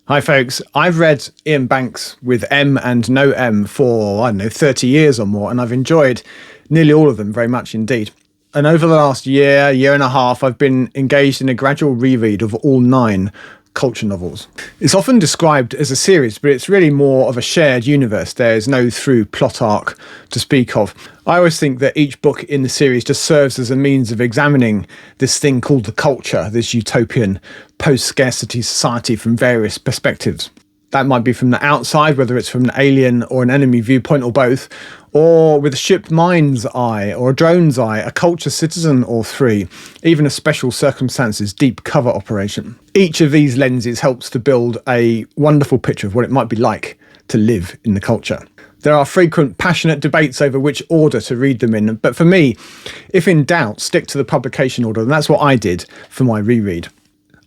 Hi folks, I've read Iain Banks with M and no M for, 30 years or more, and I've enjoyed nearly all of them very much indeed. And over the last year and a half, I've been engaged in a gradual reread of all 9 culture novels. It's often described as a series, but it's really more of a shared universe. There is no through plot arc to speak of. I always think that each book in the series just serves as a means of examining this thing called the culture, this utopian post-scarcity society from various perspectives. That might be from the outside, whether it's from an alien or an enemy viewpoint or both, or with a ship mind's eye or a drone's eye, a culture citizen or 3, even a special circumstances deep cover operation. Each of these lenses helps to build a wonderful picture of what it might be like to live in the culture. There are frequent passionate debates over which order to read them in, but for me, if in doubt, stick to the publication order, and that's what I did for my reread.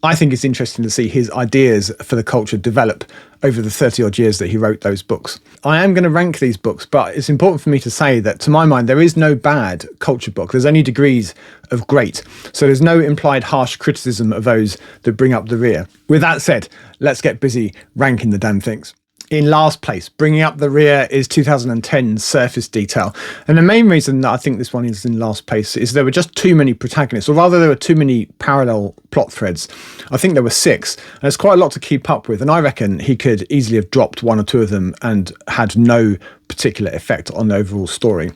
I think it's interesting to see his ideas for the culture develop over the 30 odd years that he wrote those books. I am going to rank these books, but it's important for me to say that to my mind, there is no bad culture book. There's only degrees of great. So there's no implied harsh criticism of those that bring up the rear. With that said, let's get busy ranking the damn things. In last place, bringing up the rear, is 2010's Surface Detail. And the main reason that I think this one is in last place is there were just too many protagonists, or rather there were too many parallel plot threads. I think there were 6, and it's quite a lot to keep up with. And I reckon he could easily have dropped 1 or 2 of them and had no particular effect on the overall story.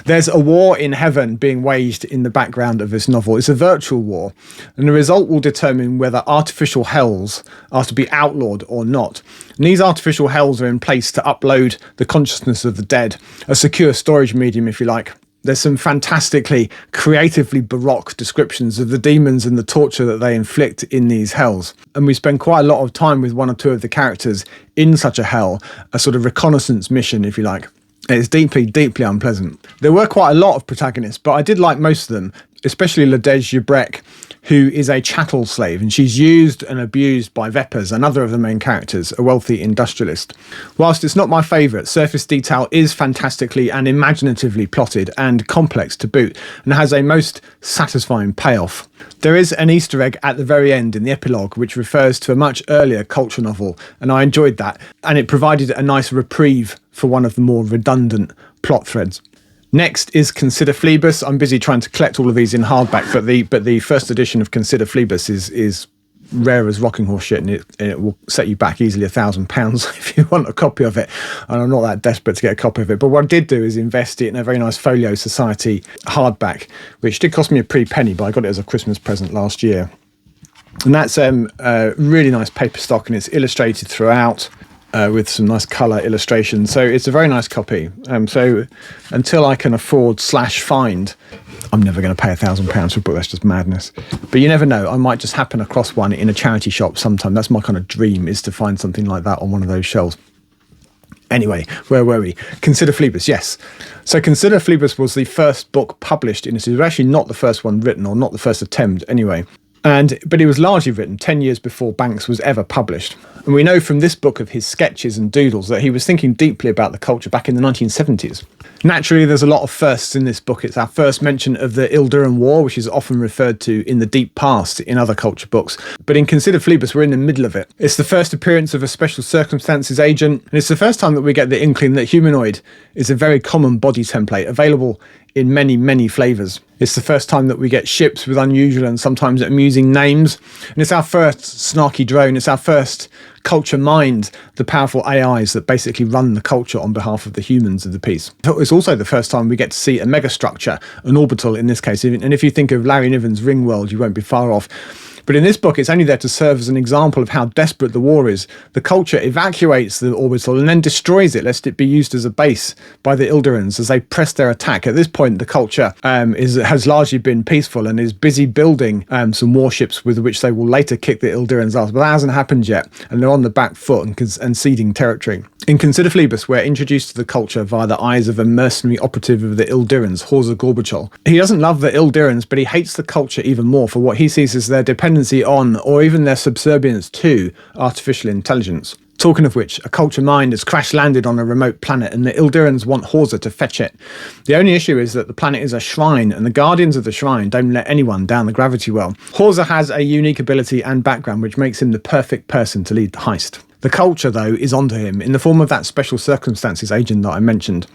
There's a war in heaven being waged in the background of this novel. It's a virtual war, and the result will determine whether artificial hells are to be outlawed or not. And these artificial hells are in place to upload the consciousness of the dead, a secure storage medium, if you like. There's some fantastically, creatively baroque descriptions of the demons and the torture that they inflict in these hells. And we spend quite a lot of time with 1 or 2 of the characters in such a hell, a sort of reconnaissance mission, if you like. It's deeply, deeply unpleasant. There were quite a lot of protagonists, but I did like most of them, especially Ladej Jubrek, who is a chattel slave, and she's used and abused by Vepers, another of the main characters, a wealthy industrialist. Whilst it's not my favourite, Surface Detail is fantastically and imaginatively plotted and complex to boot, and has a most satisfying payoff. There is an Easter egg at the very end in the epilogue which refers to a much earlier culture novel, and I enjoyed that, and it provided a nice reprieve for one of the more redundant plot threads. Next is Consider Phlebas. I'm busy trying to collect all of these in hardback, but the first edition of Consider Phlebas is rare as rocking horse shit, and it will set you back easily £1,000 if you want a copy of it. And I'm not that desperate to get a copy of it. But what I did do is invest it in a very nice Folio Society hardback, which did cost me a pretty penny, but I got it as a Christmas present last year. And that's a really nice paper stock, and it's illustrated throughout. With some nice colour illustrations. So it's a very nice copy. So until I can afford / find, I'm never going to pay £1,000 for a book. That's just madness. But you never know. I might just happen across one in a charity shop sometime. That's my kind of dream, is to find something like that on one of those shelves. Anyway, where were we? Consider Phlebas, yes. So Consider Phlebas was the first book published in a series. Actually not the first one written, or not the first attempt anyway. But it was largely written 10 years before Banks was ever published. And we know from this book of his sketches and doodles that he was thinking deeply about the culture back in the 1970s. Naturally, there's a lot of firsts in this book. It's our first mention of the Ilduran War, which is often referred to in the deep past in other culture books. But in Consider Phlebas, we're in the middle of it. It's the first appearance of a special circumstances agent, and it's the first time that we get the inkling that humanoid is a very common body template, available in many, many flavours. It's the first time that we get ships with unusual and sometimes amusing names. And it's our first snarky drone. It's our first culture mind, the powerful AIs that basically run the culture on behalf of the humans of the piece. It's also the first time we get to see a megastructure, an orbital in this case. And if you think of Larry Niven's Ringworld, you won't be far off. But in this book, it's only there to serve as an example of how desperate the war is. The culture evacuates the orbital and then destroys it, lest it be used as a base by the Ildurans as they press their attack. At this point, the culture has largely been peaceful and is busy building some warships with which they will later kick the Ildurans' ass. But that hasn't happened yet, and they're on the back foot and ceding territory. In Consider Phlebas, we're introduced to the culture via the eyes of a mercenary operative of the Ildirans, Horza Gorbachol. He doesn't love the Ildirans, but he hates the culture even more for what he sees as their dependency on, or even their subservience to, artificial intelligence. Talking of which, a culture mind has crash-landed on a remote planet and the Ildirans want Horza to fetch it. The only issue is that the planet is a shrine and the guardians of the shrine don't let anyone down the gravity well. Horza has a unique ability and background which makes him the perfect person to lead the heist. The culture, though, is onto him in the form of that special circumstances agent that I mentioned.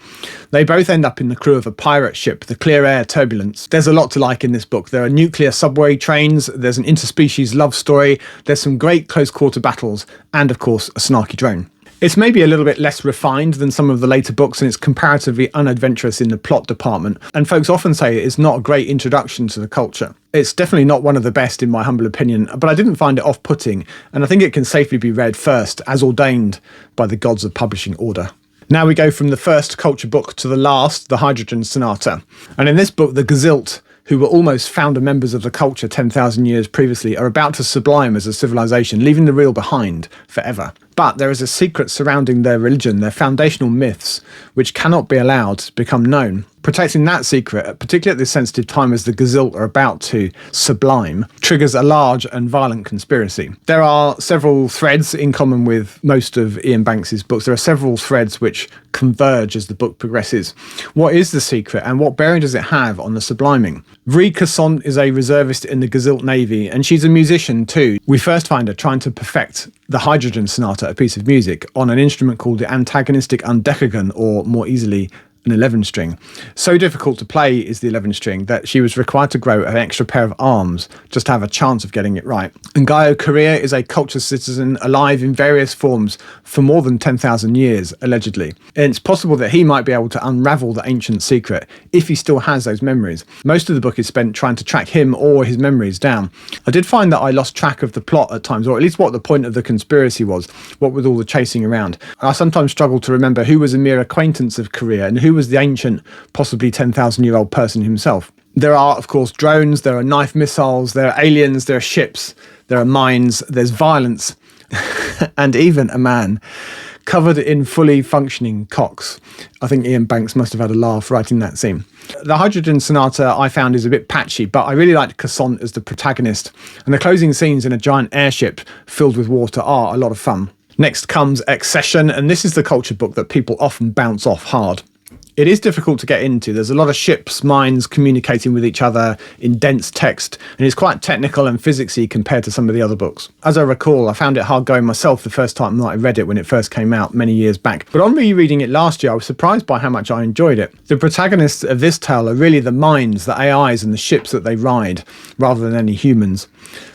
They both end up in the crew of a pirate ship, the Clear Air Turbulence. There's a lot to like in this book. There are nuclear subway trains, there's an interspecies love story, there's some great close-quarter battles, and, of course, a snarky drone. It's maybe a little bit less refined than some of the later books, and it's comparatively unadventurous in the plot department, and folks often say it's not a great introduction to the culture. It's definitely not one of the best in my humble opinion, but I didn't find it off-putting, and I think it can safely be read first, as ordained by the gods of publishing order. Now we go from the first culture book to the last, the Hydrogen Sonata. And in this book, the Gazilt, who were almost founder members of the culture 10,000 years previously, are about to sublime as a civilization, leaving the real behind forever. But there is a secret surrounding their religion, their foundational myths, which cannot be allowed to become known. Protecting that secret, particularly at this sensitive time as the Gazilt are about to sublime, triggers a large and violent conspiracy. There are several threads in common with most of Iain Banks's books. There are several threads which converge as the book progresses. What is the secret and what bearing does it have on the subliming? Vri Cassant is a reservist in the Gazilt Navy, and she's a musician too. We first find her trying to perfect the Hydrogen Sonata, a piece of music, on an instrument called the antagonistic undecagon, or more easily, an 11-string. So difficult to play is the 11-string that she was required to grow an extra pair of arms just to have a chance of getting it right. And Gaio Korea is a culture citizen alive in various forms for more than 10,000 years, allegedly. And it's possible that he might be able to unravel the ancient secret if he still has those memories. Most of the book is spent trying to track him or his memories down. I did find that I lost track of the plot at times, or at least what the point of the conspiracy was, what with all the chasing around. I sometimes struggled to remember who was a mere acquaintance of Korea and who was the ancient, possibly 10,000-year-old person himself. There are, of course, drones, there are knife missiles, there are aliens, there are ships, there are mines, there's violence, and even a man covered in fully functioning cocks. I think Iain Banks must have had a laugh writing that scene. The Hydrogen Sonata I found is a bit patchy, but I really liked Cassant as the protagonist, and the closing scenes in a giant airship filled with water are a lot of fun. Next comes Excession, and this is the culture book that people often bounce off hard. It is difficult to get into. There's a lot of ships, mines communicating with each other in dense text, and it's quite technical and physicsy compared to some of the other books. As I recall, I found it hard going myself the first time that I read it when it first came out many years back. But on rereading it last year, I was surprised by how much I enjoyed it. The protagonists of this tale are really the minds, the AIs, and the ships that they ride, rather than any humans.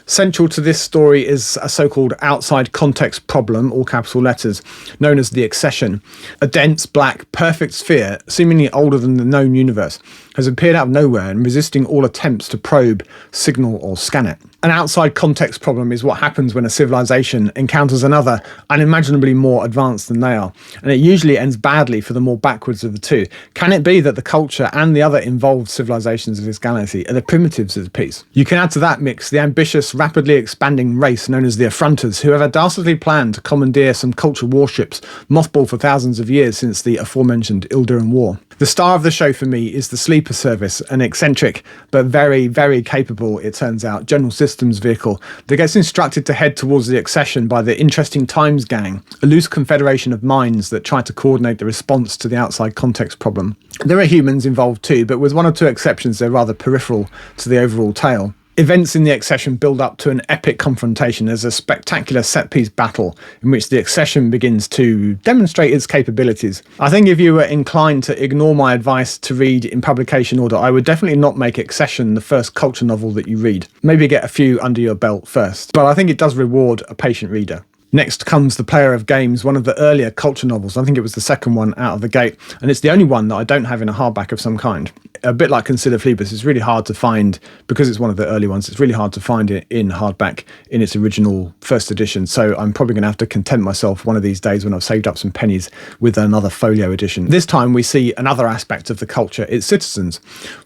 Central to this story is a so-called outside context problem, all capital letters, known as the Excession. A dense, black, perfect sphere, seemingly older than the known universe, has appeared out of nowhere and resisting all attempts to probe, signal or scan it. An outside context problem is what happens when a civilization encounters another unimaginably more advanced than they are, and it usually ends badly for the more backwards of the two. Can it be that the culture and the other involved civilizations of this galaxy are the primitives of the piece? You can add to that mix the ambitious, rapidly expanding race known as the Affronters, who have audaciously planned to commandeer some culture warships mothballed for thousands of years since the aforementioned Ildiran War. The star of the show for me is the Sleeper Service, an eccentric but very, very capable, it turns out, General Systems vehicle that gets instructed to head towards the Excession by the Interesting Times Gang, a loose confederation of minds that try to coordinate the response to the outside context problem. There are humans involved too, but with one or two exceptions, they're rather peripheral to the overall tale. Events in the Excession build up to an epic confrontation as a spectacular set-piece battle in which the Excession begins to demonstrate its capabilities. I think if you were inclined to ignore my advice to read in publication order, I would definitely not make Excession the first culture novel that you read. Maybe get a few under your belt first, but I think it does reward a patient reader. Next comes The Player of Games, one of the earlier culture novels. I think it was the second one out of the gate, and it's the only one that I don't have in a hardback of some kind. A bit like Consider Phlebas, it's really hard to find, because it's one of the early ones, it's really hard to find it in hardback in its original first edition, so I'm probably going to have to content myself one of these days when I've saved up some pennies with another folio edition. This time we see another aspect of the culture, its citizens.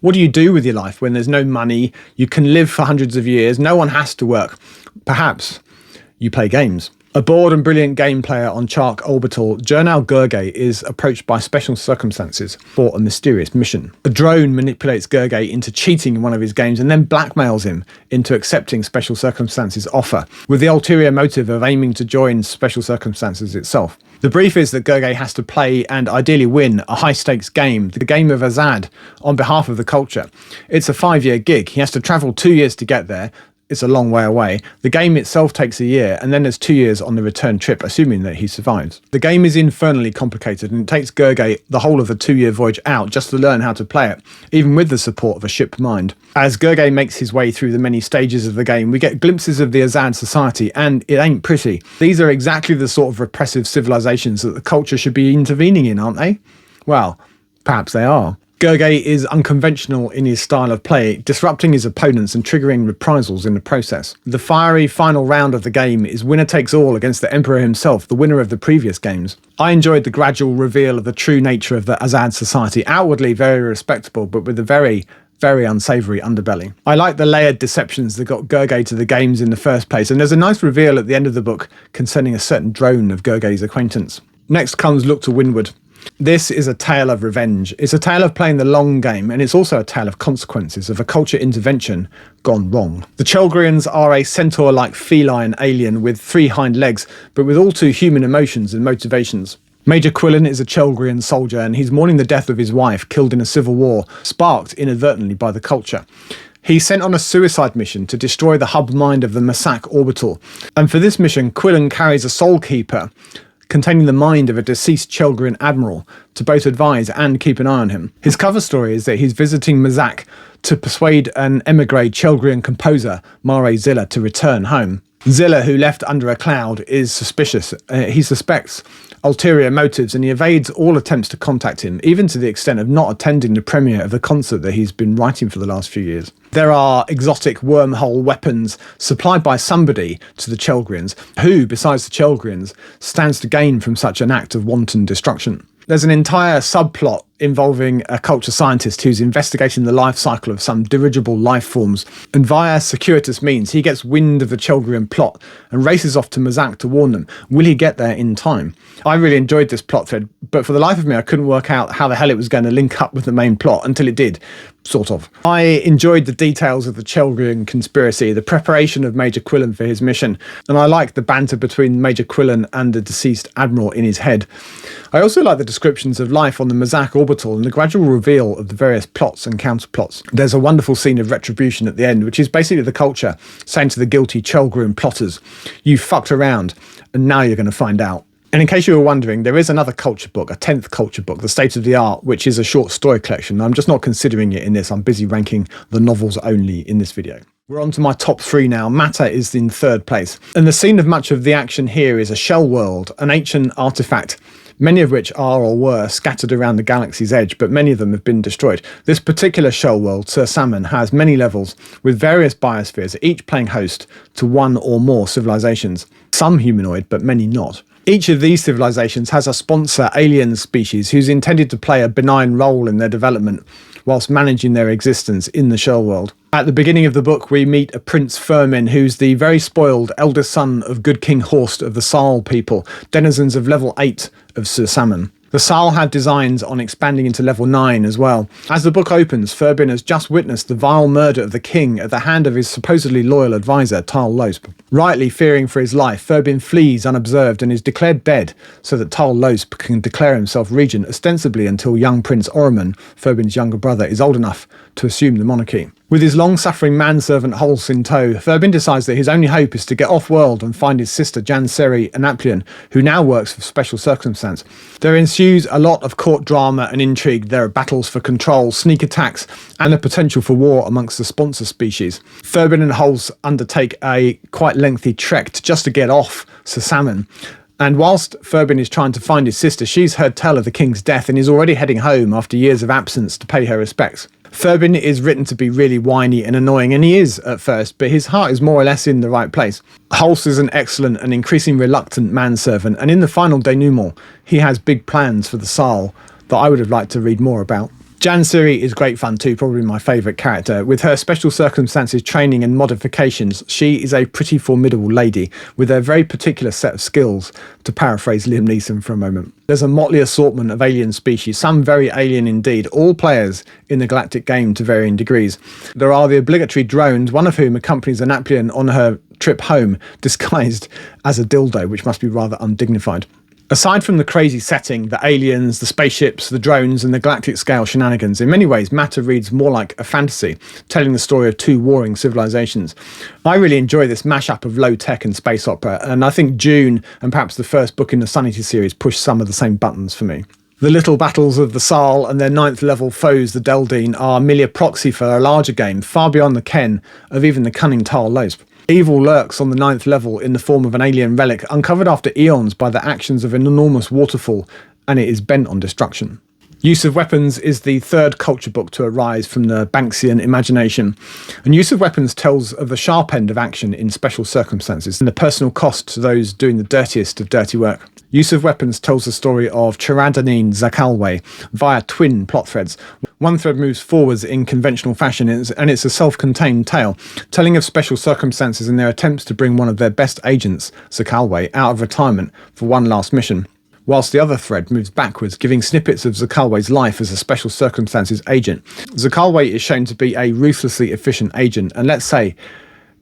What do you do with your life when there's no money, you can live for hundreds of years, no one has to work? Perhaps you play games. A bored and brilliant game player on Chark Orbital, Jernal Gergely is approached by special circumstances for a mysterious mission. A drone manipulates Gergely into cheating in one of his games and then blackmails him into accepting special circumstances' offer, with the ulterior motive of aiming to join special circumstances itself. The brief is that Gergely has to play and ideally win a high-stakes game, the game of Azad, on behalf of the culture. It's a 5-year gig. He has to travel 2 years to get there. It's a long way away. The game itself takes a year, and then there's 2 years on the return trip, assuming that he survives. The game is infernally complicated, and it takes Gergely the whole of the 2-year voyage out just to learn how to play it, even with the support of a ship mind. As Gergely makes his way through the many stages of the game, we get glimpses of the Azad society, and it ain't pretty. These are exactly the sort of repressive civilizations that the culture should be intervening in, aren't they? Well, perhaps they are. Gergely is unconventional in his style of play, disrupting his opponents and triggering reprisals in the process. The fiery final round of the game is winner takes all against the Emperor himself, the winner of the previous games. I enjoyed the gradual reveal of the true nature of the Azad society, outwardly very respectable, but with a very unsavoury underbelly. I like the layered deceptions that got Gergely to the games in the first place, and there's a nice reveal at the end of the book concerning a certain drone of Gergely's acquaintance. Next comes Look to Windward. This is a tale of revenge. It's a tale of playing the long game, and it's also a tale of consequences of a culture intervention gone wrong. The Chelgrians are a centaur-like feline alien with 3 hind legs, but with all too human emotions and motivations. Major Quillen is a Chelgrian soldier, and he's mourning the death of his wife, killed in a civil war, sparked inadvertently by the culture. He's sent on a suicide mission to destroy the hub mind of the Massac orbital, and for this mission, Quillen carries a soul keeper containing the mind of a deceased Chelgrian admiral to both advise and keep an eye on him. His cover story is that he's visiting Massac to persuade an emigre Chelgrian composer, Mare Zilla, to return home. Zilla, who left under a cloud, is suspicious. He suspects ulterior motives, and he evades all attempts to contact him, even to the extent of not attending the premiere of the concert that he's been writing for the last few years. There are exotic wormhole weapons supplied by somebody to the Chelgrians, who, besides the Chelgrians, stands to gain from such an act of wanton destruction. There's an entire subplot involving a culture scientist who's investigating the life cycle of some dirigible life forms, and via circuitous means he gets wind of the Chelgrian plot and races off to Massac to warn them. Will he get there in time? I really enjoyed this plot thread, but for the life of me I couldn't work out how the hell it was going to link up with the main plot until it did, sort of. I enjoyed the details of the Chelgrian conspiracy, the preparation of Major Quillen for his mission, and I liked the banter between Major Quillen and the deceased admiral in his head. I also like the descriptions of life on the Massac orbital and the gradual reveal of the various plots and counterplots. There's a wonderful scene of retribution at the end, which is basically the culture saying to the guilty Chelgrian plotters, "You fucked around, and now you're going to find out." And in case you were wondering, there is another culture book, a 10th culture book, The State of the Art, which is a short story collection. I'm just not considering it in this. I'm busy ranking the novels only in this video. We're on to my top 3 now. Matter is in 3rd place. And the scene of much of the action here is a shell world, an ancient artifact, many of which are or were scattered around the galaxy's edge, but many of them have been destroyed. This particular shell world, Sir Salmon, has many levels, with various biospheres, each playing host to one or more civilizations. Some humanoid, but many not. Each of these civilizations has a sponsor alien species who's intended to play a benign role in their development, whilst managing their existence in the shell world. At the beginning of the book, we meet a Prince Firmin, who's the very spoiled eldest son of good King Horst of the Saal people, denizens of level 8 of Sir Salmon. The Saal had designs on expanding into level 9 as well. As the book opens, Firmin has just witnessed the vile murder of the king at the hand of his supposedly loyal advisor, Tal Losp. Rightly fearing for his life, Firmin flees unobserved and is declared dead, so that Tal Losp can declare himself regent ostensibly until young Prince Ormond, Firmin's younger brother, is old enough to assume the monarchy. With his long-suffering manservant Holst in tow, Firmin decides that his only hope is to get off-world and find his sister Janseri Anaplion, who now works for Special Circumstance. There ensues a lot of court drama and intrigue. There are battles for control, sneak attacks, and the potential for war amongst the sponsor species. Firmin and Holst undertake a quite lengthy trek just to get off Sir Salmon. And whilst Firmin is trying to find his sister, she's heard tell of the king's death and is already heading home after years of absence to pay her respects. Firmin is written to be really whiny and annoying, and he is at first, but his heart is more or less in the right place. Holst is an excellent and increasingly reluctant manservant, and in the final denouement, he has big plans for the Saal that I would have liked to read more about. Jansiri is great fun too, probably my favourite character. With her special circumstances, training and modifications, she is a pretty formidable lady with a very particular set of skills, to paraphrase Liam Neeson for a moment. There's a motley assortment of alien species, some very alien indeed, all players in the galactic game to varying degrees. There are the obligatory drones, one of whom accompanies Anaplian on her trip home, disguised as a dildo, which must be rather undignified. Aside from the crazy setting, the aliens, the spaceships, the drones and the galactic scale shenanigans, in many ways matter reads more like a fantasy, telling the story of two warring civilizations. I really enjoy this mashup of low tech and space opera, and I think Dune and perhaps the first book in the Sunity series push some of the same buttons for me. The little battles of the Saal and their 9th level foes, the Deldine, are merely a proxy for a larger game, far beyond the ken of even the cunning Tal Losp. Evil lurks on the 9th level in the form of an alien relic uncovered after eons by the actions of an enormous waterfall, and it is bent on destruction. Use of Weapons is the third culture book to arise from the Banksian imagination, and Use of Weapons tells of the sharp end of action in special circumstances and the personal cost to those doing the dirtiest of dirty work. Use of Weapons tells the story of Chiradaneen Zakalwe via twin plot threads. One thread moves forwards in conventional fashion, and it's a self-contained tale, telling of special circumstances and their attempts to bring one of their best agents, Zakalwe, out of retirement for one last mission, whilst the other thread moves backwards, giving snippets of Zakalwe's life as a special circumstances agent. Zakalwe is shown to be a ruthlessly efficient agent, and let's say,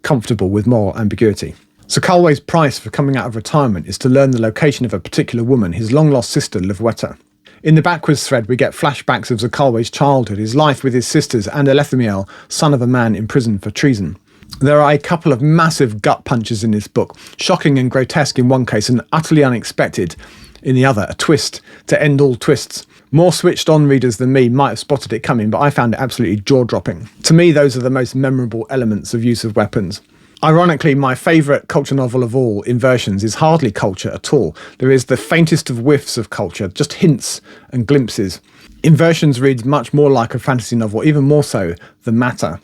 comfortable with moral ambiguity. Zakalwe's price for coming out of retirement is to learn the location of a particular woman, his long-lost sister, Livweta. In the backwards thread, we get flashbacks of Zakalwe's childhood, his life with his sisters, and Elethamiel, son of a man imprisoned for treason. There are a couple of massive gut punches in this book, shocking and grotesque in one case and utterly unexpected in the other, a twist to end all twists. More switched-on readers than me might have spotted it coming, but I found it absolutely jaw-dropping. To me, those are the most memorable elements of Use of Weapons. Ironically, my favourite culture novel of all, Inversions, is hardly culture at all. There is the faintest of whiffs of culture, just hints and glimpses. Inversions reads much more like a fantasy novel, even more so than Matter.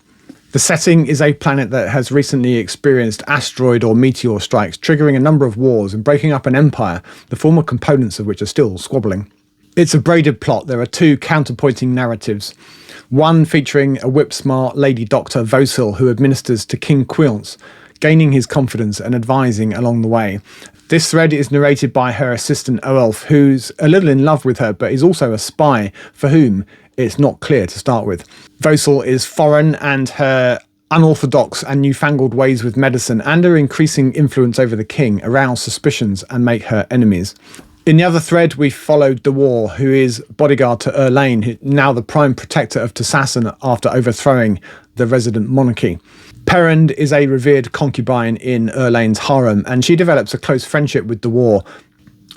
The setting is a planet that has recently experienced asteroid or meteor strikes, triggering a number of wars and breaking up an empire, the former components of which are still squabbling. It's a braided plot. There are two counterpointing narratives. One featuring a whip-smart lady doctor, Vosil, who administers to King Quilance, gaining his confidence and advising along the way. This thread is narrated by her assistant Oelf, who's a little in love with her, but is also a spy for whom it's not clear to start with. Vosil is foreign, and her unorthodox and newfangled ways with medicine and her increasing influence over the king arouse suspicions and make her enemies. In the other thread, we followed Dewar, who is bodyguard to Erlaine, now the prime protector of Tassasin after overthrowing the resident monarchy. Perrand is a revered concubine in Erlaine's harem, and she develops a close friendship with Dewar.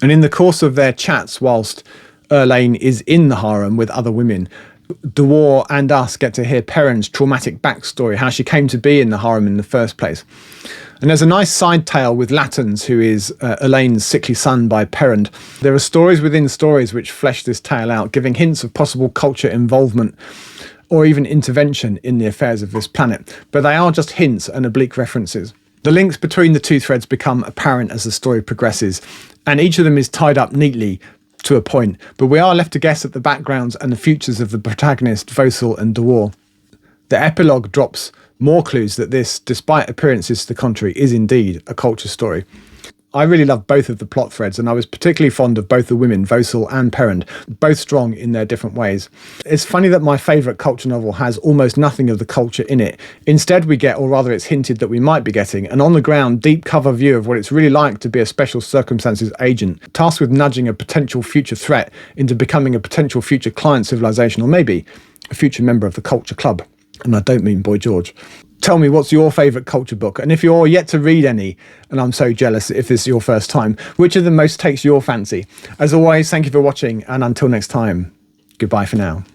And in the course of their chats, whilst Erlaine is in the harem with other women, Dewar and us get to hear Perrand's traumatic backstory, how she came to be in the harem in the first place. And there's a nice side tale with Latans, who is Elaine's sickly son by Perrand. There are stories within stories which flesh this tale out, giving hints of possible culture involvement or even intervention in the affairs of this planet. But they are just hints and oblique references. The links between the two threads become apparent as the story progresses, and each of them is tied up neatly to a point, but we are left to guess at the backgrounds and the futures of the protagonist, Vosil and Dewar. The epilogue drops more clues that this, despite appearances to the contrary, is indeed a culture story. I really love both of the plot threads, and I was particularly fond of both the women, Vosil and Perrand, both strong in their different ways. It's funny that my favourite culture novel has almost nothing of the culture in it. Instead we get, or rather it's hinted that we might be getting, an on-the-ground, deep cover view of what it's really like to be a special circumstances agent, tasked with nudging a potential future threat into becoming a potential future client civilization, or maybe a future member of the culture club. And I don't mean Boy George. Tell me, what's your favourite culture book? And if you're yet to read any, and I'm so jealous if this is your first time, which of them most takes your fancy? As always, thank you for watching, and until next time, goodbye for now.